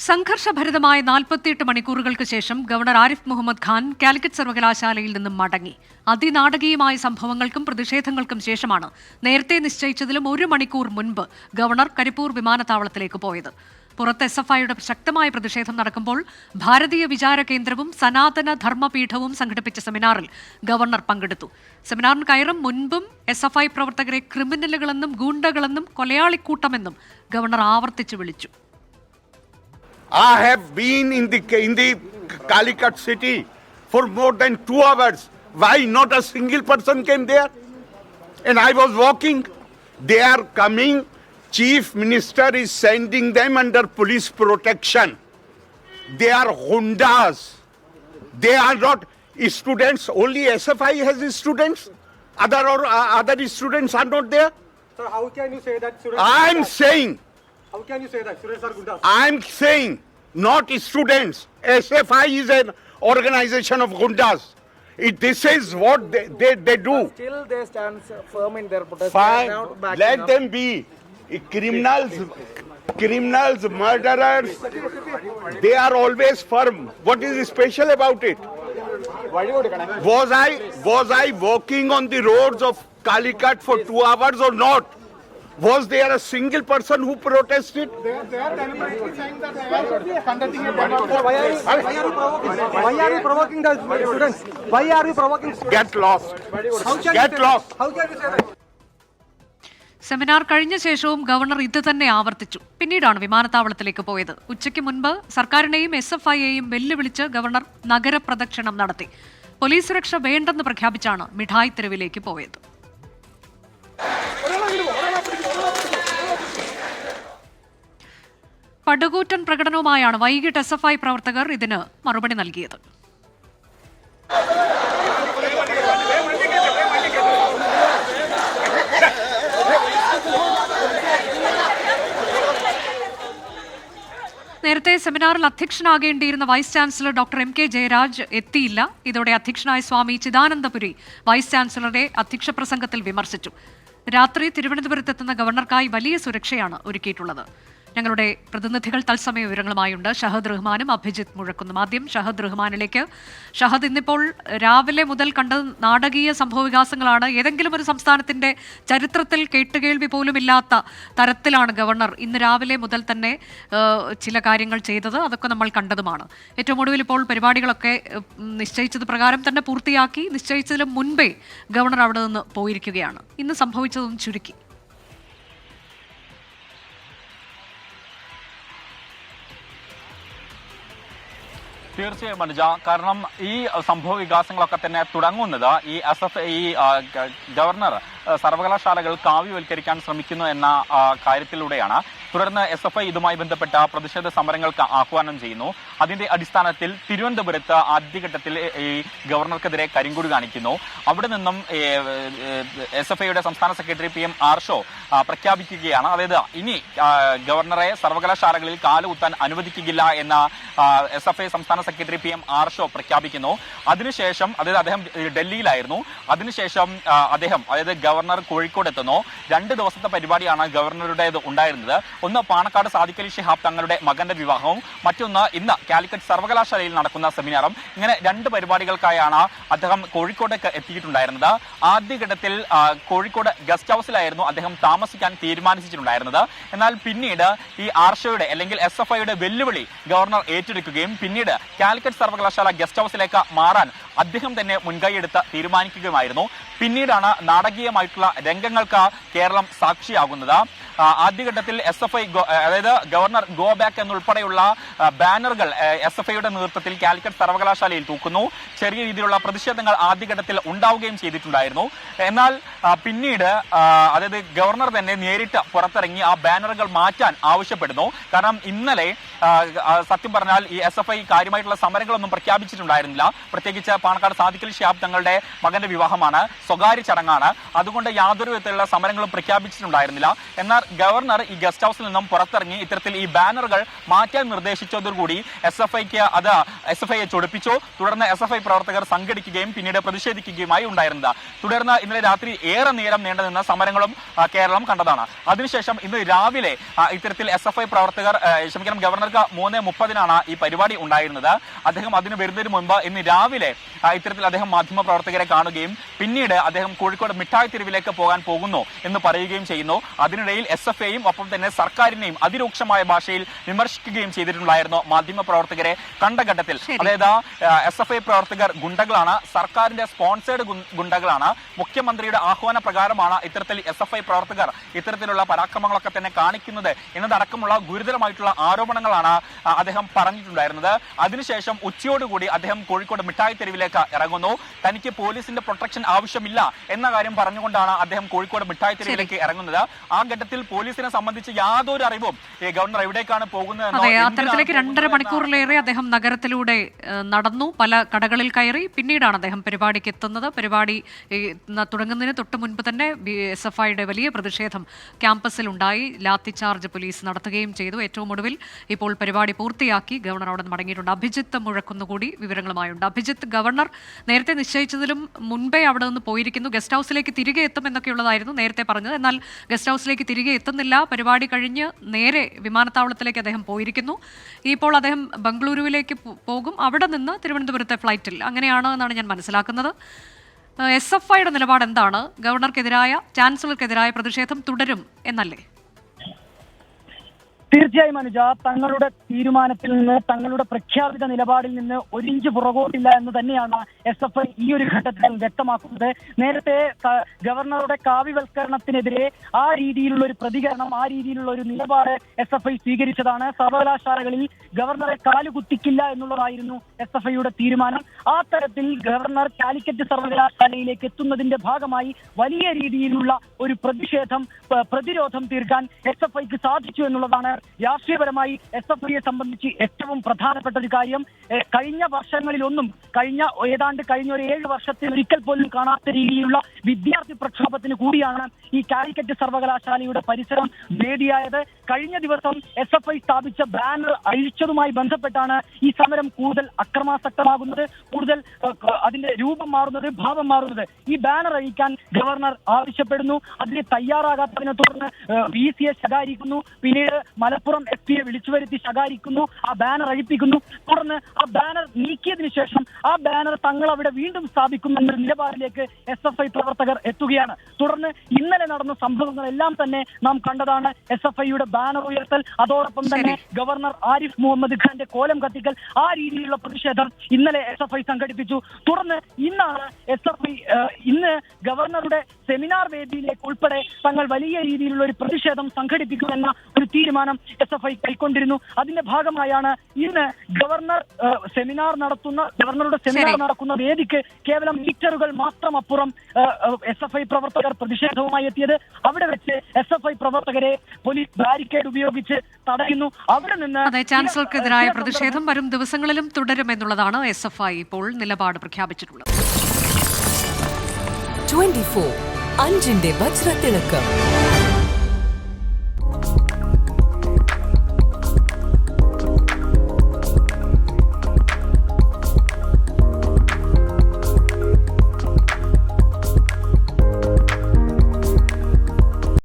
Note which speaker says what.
Speaker 1: സംഘർഷഭരിതമായ 48 മണിക്കൂറുകൾക്ക് ശേഷം ഗവർണർ ആരിഫ് മുഹമ്മദ് ഖാൻ കാലിക്കറ്റ് സർവകലാശാലയിൽ നിന്നും മടങ്ങി. അതിനാടകീയമായ സംഭവങ്ങൾക്കും പ്രതിഷേധങ്ങൾക്കും ശേഷമാണ് നേരത്തെ നിശ്ചയിച്ചതിലും 1 മണിക്കൂർ മുൻപ് ഗവർണർ കരിപ്പൂർ വിമാനത്താവളത്തിലേക്ക് പോയത്. പുറത്ത് SFIയുടെ ശക്തമായ പ്രതിഷേധം നടക്കുമ്പോൾ ഭാരതീയ വിചാര കേന്ദ്രവും സനാതന ധർമ്മപീഠവും സംഘടിപ്പിച്ച സെമിനാറിൽ ഗവർണർ പങ്കെടുത്തു. സെമിനാറിന് കയറും മുൻപും SFI പ്രവർത്തകരെ ക്രിമിനലുകളെന്നും ഗൂണ്ടകളെന്നും കൊലയാളിക്കൂട്ടമെന്നും ഗവർണർ ആവർത്തിച്ചു വിളിച്ചു.
Speaker 2: I have been in the Calicut city for more than 2 hours. Why not a single person came there? And I was walking. They are coming. Chief Minister is sending them under police protection. They are hundas. They are not students. Only SFI has students. Other students are not there.
Speaker 3: Sir, how can you say that?
Speaker 2: I'm saying.
Speaker 3: How can you say that? Students are gundas.
Speaker 2: I'm saying, not students. SFI is an organization of gundas. This is what they do.
Speaker 3: But still they stand firm in their protest.
Speaker 2: Fine, let them be. Criminals, murderers, they are always firm. What is special about it? Was I walking on the roads of Calicut for 2 hours or not? Was there a single person who protested?
Speaker 3: They are deliberately saying that they are conducting a demonstration. Why are you provoking the students? Why are you provoking students?
Speaker 2: Get lost. Get lost.
Speaker 3: How can you say that?
Speaker 1: Seminar കഴിഞ്ഞ ശേഷവും governor ഇത് തന്നെ ആവർത്തിച്ചു. പിന്നീടാണ് വിമാനത്താവളത്തിലേക്ക് പോയത്. ഉച്ചയ്ക്ക് മുൻപ് സർക്കാരിനെയും SFIയെയും വെല്ലുവിളിച്ച് ഗവർണർ നഗരപ്രദക്ഷിണം നടത്തി. പോലീസ് സുരക്ഷ വേണ്ടെന്ന് പ്രഖ്യാപിച്ചാണ് മിഠായി തെരുവിലേക്ക് പോയത്. പടുകൂറ്റൻ പ്രകടനവുമായാണ് വൈകിട്ട് SFI പ്രവർത്തകർ ഇതിന് മറുപടി നൽകിയത്. നേരത്തെ സെമിനാറിൽ അധ്യക്ഷനാകേണ്ടിയിരുന്ന vice chancellor doctor MK Jayaraj എത്തിയില്ല. ഇതോടെ അധ്യക്ഷനായ സ്വാമി ചിദാനന്ദപുരി വൈസ് ചാൻസലറെ അധ്യക്ഷ പ്രസംഗത്തിൽ വിമർശിച്ചു. രാത്രി തിരുവനന്തപുരത്തെത്തുന്ന ഗവർണർക്കായി വലിയ സുരക്ഷയാണ് ഒരുക്കിയിട്ടുള്ളത്. ഞങ്ങളുടെ പ്രതിനിധികൾ തത്സമയ വിവരങ്ങളുമായുണ്ട്. ഷഹദ് റഹ്മാനും അഭിജിത്ത് മുഴക്കുന്നും. ആദ്യം ഷഹദ് റഹ്മാനിലേക്ക്. ഷഹദ്, ഇന്നിപ്പോൾ രാവിലെ മുതൽ കണ്ട നാടകീയ സംഭവവികാസങ്ങളാണ്. ഏതെങ്കിലും ഒരു സംസ്ഥാനത്തിന്റെ ചരിത്രത്തിൽ കേട്ടുകേൾവി പോലും ഇല്ലാത്ത തരത്തിലാണ് ഗവർണർ ഇന്ന് രാവിലെ മുതൽ തന്നെ ചില കാര്യങ്ങൾ ചെയ്തത്. അതൊക്കെ നമ്മൾ കണ്ടതുമാണ്. ഏറ്റവും ഒടുവിൽ ഇപ്പോൾ പരിപാടികളൊക്കെ നിശ്ചയിച്ചത് പ്രകാരം തന്നെ പൂർത്തിയാക്കി. നിശ്ചയിച്ചതിലും മുൻപേ ഗവർണർ അവിടെ നിന്ന് പോയിരിക്കുകയാണ്. ഇന്ന് സംഭവിച്ചതും ചുരുക്കി.
Speaker 4: തീർച്ചയായും അനുജ, കാരണം ഈ സംഭവ വികാസങ്ങളൊക്കെ തന്നെ തുടങ്ങുന്നത് ഈ ഗവർണർ സർവകലാശാലകൾ കാവ്യവൽക്കരിക്കാൻ ശ്രമിക്കുന്നു എന്ന കാര്യത്തിലൂടെയാണ്. തുടർന്ന് SFI ഇതുമായി ബന്ധപ്പെട്ട പ്രതിഷേധ സമരങ്ങൾക്ക് ആഹ്വാനം ചെയ്യുന്നു. അതിന്റെ അടിസ്ഥാനത്തിൽ തിരുവനന്തപുരത്ത് ആദ്യഘട്ടത്തിൽ ഈ ഗവർണർക്കെതിരെ കരിങ്കൊടി കാണിക്കുന്നു. അവിടെ നിന്നും SFIയുടെ സംസ്ഥാന സെക്രട്ടറി PM ആർഷോ പ്രഖ്യാപിക്കുകയാണ്. അതായത് ഇനി ഗവർണറെ സർവകലാശാലകളിൽ കാലുകുത്താൻ അനുവദിക്കില്ല എന്ന SFI സംസ്ഥാന സെക്രട്ടറി PM ആർഷോ പ്രഖ്യാപിക്കുന്നു. അതിനുശേഷം, അതായത് അദ്ദേഹം ഡൽഹിയിലായിരുന്നു, അതിനുശേഷം അതായത് ഗവർണർ കോഴിക്കോട് എത്തുന്നു. 2 ദിവസത്തെ പരിപാടിയാണ് ഗവർണറുടേത് ഉണ്ടായിരുന്നത്. ഒന്ന് പാണക്കാട് സാദിഖ് അലി ശിഹാബ് തങ്ങളുടെ മകന്റെ വിവാഹവും മറ്റൊന്ന് ഇന്ന് കാലിക്കറ്റ് സർവകലാശാലയിൽ നടക്കുന്ന സെമിനാറും. ഇങ്ങനെ 2 പരിപാടികൾക്കായാണ് അദ്ദേഹം കോഴിക്കോടേക്ക് എത്തിയിട്ടുണ്ടായിരുന്നത്. ആദ്യഘട്ടത്തിൽ കോഴിക്കോട് ഗസ്റ്റ് ഹൗസിലായിരുന്നു അദ്ദേഹം താമസിക്കാൻ തീരുമാനിച്ചിട്ടുണ്ടായിരുന്നത്. എന്നാൽ പിന്നീട് ഈ ആർഷോയുടെ അല്ലെങ്കിൽ SFIയുടെ വെല്ലുവിളി ഗവർണർ ഏറ്റെടുക്കുകയും പിന്നീട് കാലിക്കറ്റ് സർവകലാശാല ഗസ്റ്റ് ഹൗസിലേക്ക് മാറാൻ അദ്ദേഹം തന്നെ മുൻകൈയെടുത്ത് തീരുമാനിക്കുകയുമായിരുന്നു. പിന്നീടാണ് നാടകീയമായിട്ടുള്ള രംഗങ്ങൾക്ക് കേരളം സാക്ഷിയാകുന്നത്. ആദ്യഘട്ടത്തിൽ SFI അതായത് ഗവർണർ ഗോ ബാക്ക് എന്നുൾപ്പെടെയുള്ള ബാനറുകൾ SFIയുടെ നേതൃത്വത്തിൽ കാലിക്കറ്റ് സർവകലാശാലയിൽ തൂക്കുന്നു. ചെറിയ രീതിയിലുള്ള പ്രതിഷേധങ്ങൾ ആദ്യഘട്ടത്തിൽ ഉണ്ടാവുകയും ചെയ്തിട്ടുണ്ടായിരുന്നു. എന്നാൽ പിന്നീട് അതായത് ഗവർണർ തന്നെ നേരിട്ട് പുറത്തിറങ്ങി ആ ബാനറുകൾ മാറ്റാൻ ആവശ്യപ്പെടുന്നു. കാരണം ഇന്നലെ സത്യം പറഞ്ഞാൽ ഈ SFI കാര്യമായിട്ടുള്ള സമരങ്ങളൊന്നും പ്രഖ്യാപിച്ചിട്ടുണ്ടായിരുന്നില്ല. പ്രത്യേകിച്ച് പാണക്കാട് സാദിഖലി ശിഹാബ് തങ്ങളുടെ മകന്റെ വിവാഹമാണ്, സ്വകാര്യ ചടങ്ങാണ്. അതുകൊണ്ട് യാതൊരു വിധത്തിലുള്ള സമരങ്ങളും പ്രഖ്യാപിച്ചിട്ടുണ്ടായിരുന്നില്ല. എന്നാൽ ഗവർണർ ഈ ഗസ്റ്റ് ഹൗസിൽ നിന്നും പുറത്തിറങ്ങി ഇത്തരത്തിൽ ഈ ബാനറുകൾ മാറ്റാൻ നിർദ്ദേശിച്ചതോടുകൂടി SFIയെ ചൊടിപ്പിച്ചു. തുടർന്ന് SFI പ്രവർത്തകർ സംഘടിക്കുകയും പിന്നീട് പ്രതിഷേധിക്കുകയുമായി ഉണ്ടായിരുന്നത്. തുടർന്ന് ഇന്നലെ രാത്രി ഏറെ നേരം നീണ്ടുനിന്ന സമരങ്ങളും കേരളം കണ്ടതാണ്. അതിനുശേഷം ഇന്ന് രാവിലെ ഇത്തരത്തിൽ SFI പ്രവർത്തകർ ഗവർണർക്ക് 3:30 ഈ പരിപാടി ഉണ്ടായിരുന്നത്. അദ്ദേഹം അതിന് വരുന്നതിന് മുൻപ് ഇന്ന് രാവിലെ ഇത്തരത്തിൽ അദ്ദേഹം മാധ്യമ പ്രവർത്തകരെ കാണുകയും പിന്നീട് അദ്ദേഹം കോഴിക്കോട് മിഠായി തെരുവിലേക്ക് പോകാൻ പോകുന്നു എന്ന് പറയുകയും ചെയ്യുന്നു. അതിനിടയിൽ SFIയെയും ഒപ്പം തന്നെ സർക്കാരിനെയും അതിരൂക്ഷമായ ഭാഷയിൽ വിമർശിക്കുകയും ചെയ്തിട്ടുണ്ടായിരുന്നു മാധ്യമ പ്രവർത്തകരെ കണ്ട ഘട്ടത്തിൽ. അതായത് SFI പ്രവർത്തകർ ഗുണ്ടകളാണ്, സർക്കാരിന്റെ സ്പോൺസേഡ് ഗുണ്ടകളാണ്, മുഖ്യമന്ത്രിയുടെ ആഹ്വാന പ്രകാരമാണ് ഇത്തരത്തിൽ SFI പ്രവർത്തകർ ഇത്തരത്തിലുള്ള പരാക്രമങ്ങളൊക്കെ തന്നെ കാണിക്കുന്നത് എന്നതടക്കമുള്ള ഗുരുതരമായിട്ടുള്ള ആരോപണങ്ങളാണ് അദ്ദേഹം പറഞ്ഞിട്ടുണ്ടായിരുന്നത്. അതിനുശേഷം ഉച്ചയോടുകൂടി അദ്ദേഹം കോഴിക്കോട് മിഠായി തെരുവിലേക്ക് ഇറങ്ങുന്നു. തനിക്ക് പോലീസിന്റെ പ്രൊട്ടക്ഷൻ ആവശ്യമില്ല എന്ന കാര്യം പറഞ്ഞുകൊണ്ടാണ് അദ്ദേഹം കോഴിക്കോട് മിഠായി തെരുവിലേക്ക് ഇറങ്ങുന്നത്. ആ ഘട്ടത്തിൽ പോലീസിനെ സംബന്ധിച്ച് യാതൊരു അറിവും ഗവർണർ എവിടേക്കാണ് പോകുന്നത്.
Speaker 1: അത്തരത്തിലേക്ക് 2.5 മണിക്കൂറിലേറെ അദ്ദേഹം നഗരത്തിലൂടെ നടന്നു, പല കടകളിൽ കയറി. പിന്നീടാണ് അദ്ദേഹം പരിപാടിക്ക് എത്തുന്നത്. പരിപാടി തുടങ്ങുന്നതിന് തൊട്ട് മുൻപ് തന്നെ SFIയുടെ വലിയ പ്രതിഷേധം ക്യാമ്പസിൽ ഉണ്ടായി. ലാത്തി ചാർജ് പോലീസ് നടത്തുകയും ചെയ്തു. ഏറ്റവും ഒടുവിൽ ഇപ്പോൾ പരിപാടി പൂർത്തിയാക്കി ഗവർണർ അവിടെ നിന്ന് മടങ്ങിയിട്ടുണ്ട്. അഭിജിത്ത് മുഴക്കുന്നുകൂടി വിവരങ്ങളുമായുണ്ട്. അഭിജിത്ത്, ഗവർണർ നേരത്തെ നിശ്ചയിച്ചതിലും മുൻപേ അവിടെ നിന്ന് പോയിരിക്കുന്നു. ഗസ്റ്റ് ഹൗസിലേക്ക് തിരികെ എത്തും എന്നൊക്കെയുള്ളതായിരുന്നു നേരത്തെ പറഞ്ഞത്. എന്നാൽ ഗസ്റ്റ് ഹൗസിലേക്ക് തിരികെ എത്തുന്നില്ല. പരിപാടി കഴിഞ്ഞ് നേരെ വിമാനത്താവളത്തിലേക്ക് അദ്ദേഹം പോയിരിക്കുന്നു. ഇപ്പോൾ അദ്ദേഹം ബംഗളൂരുവിലേക്ക് പോകും. അവിടെ നിന്ന് തിരുവനന്തപുരത്തെ ഫ്ലൈറ്റിൽ, അങ്ങനെയാണ് എന്നാണ് ഞാൻ മനസ്സിലാക്കുന്നത്. SFIയുടെ നിലപാട് എന്താണ്? ഗവർണർക്കെതിരായ, ചാൻസലർക്കെതിരായ പ്രതിഷേധം തുടരും എന്നല്ലേ?
Speaker 5: തീർച്ചയായും അനുജ, തങ്ങളുടെ തീരുമാനത്തിൽ നിന്ന്, തങ്ങളുടെ പ്രഖ്യാപിത നിലപാടിൽ നിന്ന് ഒരിഞ്ച് പുറകോട്ടില്ല എന്ന് തന്നെയാണ് SFI ഈ ഒരു ഘട്ടത്തിൽ വ്യക്തമാക്കുന്നത്. നേരത്തെ ഗവർണറുടെ കാവ്യവൽക്കരണത്തിനെതിരെ ആ രീതിയിലുള്ള ഒരു പ്രതികരണം, ആ രീതിയിലുള്ള ഒരു നിലപാട് SFI സ്വീകരിച്ചതാണ്. സർവകലാശാലകളിൽ ഗവർണറെ കാലുകുത്തിക്കില്ല എന്നുള്ളതായിരുന്നു SFIയുടെ തീരുമാനം. ആ തരത്തിൽ ഗവർണർ കാലിക്കറ്റ് സർവകലാശാലയിലേക്ക് എത്തുന്നതിന്റെ ഭാഗമായി വലിയ രീതിയിലുള്ള ഒരു പ്രതിരോധം തീർക്കാൻ SFIക്ക് സാധിച്ചു എന്നുള്ളതാണ് രാഷ്ട്രീയപരമായി SFIയെ സംബന്ധിച്ച് ഏറ്റവും പ്രധാനപ്പെട്ട ഒരു കാര്യം. കഴിഞ്ഞ വർഷങ്ങളിലൊന്നും, കഴിഞ്ഞ ഒരു 7 വർഷത്തിൽ ഒരിക്കൽ പോലും കാണാത്ത രീതിയിലുള്ള വിദ്യാർത്ഥി പ്രക്ഷോഭത്തിന് കൂടിയാണ് ഈ കാലിക്കറ്റ് സർവകലാശാലയുടെ പരിസരം വേദിയായത്. കഴിഞ്ഞ ദിവസം SFI സ്ഥാപിച്ച ബാനർ അഴിച്ചതുമായി ബന്ധപ്പെട്ടാണ് ഈ സമരം കൂടുതൽ അക്രമാസക്തമാകുന്നത്, കൂടുതൽ അതിന്റെ രൂപം മാറുന്നത്, ഭാവം മാറുന്നത്. ഈ ബാനർ അഴിക്കാൻ ഗവർണർ ആവശ്യപ്പെടുന്നു. അതിന് തയ്യാറാകാത്തതിനെ തുടർന്ന് VCയെ ശകാരിക്കുന്നു. പിന്നീട് മലപ്പുറം SP-യെ വിളിച്ചു വരുത്തി ശകാരിക്കുന്നു. ആ ബാനർ അഴിപ്പിക്കുന്നു. തുടർന്ന് ആ ബാനർ നീക്കിയതിനു ശേഷം ആ ബാനർ തങ്ങൾ അവിടെ വീണ്ടും സ്ഥാപിക്കുമെന്ന നിലപാടിലേക്ക് SFI പ്രവർത്തകർ എത്തുകയാണ്. തുടർന്ന് ഇന്നലെ നടന്ന സംഭവങ്ങളെല്ലാം തന്നെ നാം കണ്ടതാണ്. SFIയുടെ ബാനർ ഉയർത്തൽ, അതോടൊപ്പം തന്നെ ഗവർണർ ആരിഫ് മുഹമ്മദ് ഖാന്റെ കോലം കത്തിക്കൽ, ആ രീതിയിലുള്ള പ്രതിഷേധം ഇന്നലെ SFI സംഘടിപ്പിച്ചു. തുടർന്ന് ഇന്നാണ് SFI ഇന്ന് ഗവർണറുടെ സെമിനാർ വേദിയിലേക്ക് ഉൾപ്പെടെ തങ്ങൾ വലിയ രീതിയിലുള്ള ഒരു പ്രതിഷേധം സംഘടിപ്പിക്കുമെന്ന ഒരു തീരുമാനം SFI കൈക്കൊണ്ടിരുന്നു. അതിന്റെ ഭാഗമായാണ് ഇന്ന് ഗവർണറുടെ സെമിനാർ നടക്കുന്ന വേദിക്ക് കേവലം മീറ്ററുകൾ മാത്രം അപ്പുറം SFI പ്രവർത്തകർ പ്രതിഷേധവുമായി എത്തിയത്. അവിടെ വെച്ച് SFI പ്രവർത്തകരെ പോലീസ് ബാരിക്കേഡ് ഉപയോഗിച്ച് തടയുന്നു. അവിടെ നിന്ന്
Speaker 1: ചാൻസലർക്കെതിരായ പ്രതിഷേധം വരും ദിവസങ്ങളിലും തുടരുമെന്നുള്ളതാണ് SFI ഇപ്പോൾ നിലപാട് പ്രഖ്യാപിച്ചിട്ടുള്ളത്.
Speaker 6: 24 അഞ്ചിന്റെ വജ്രത്തിളക്കം.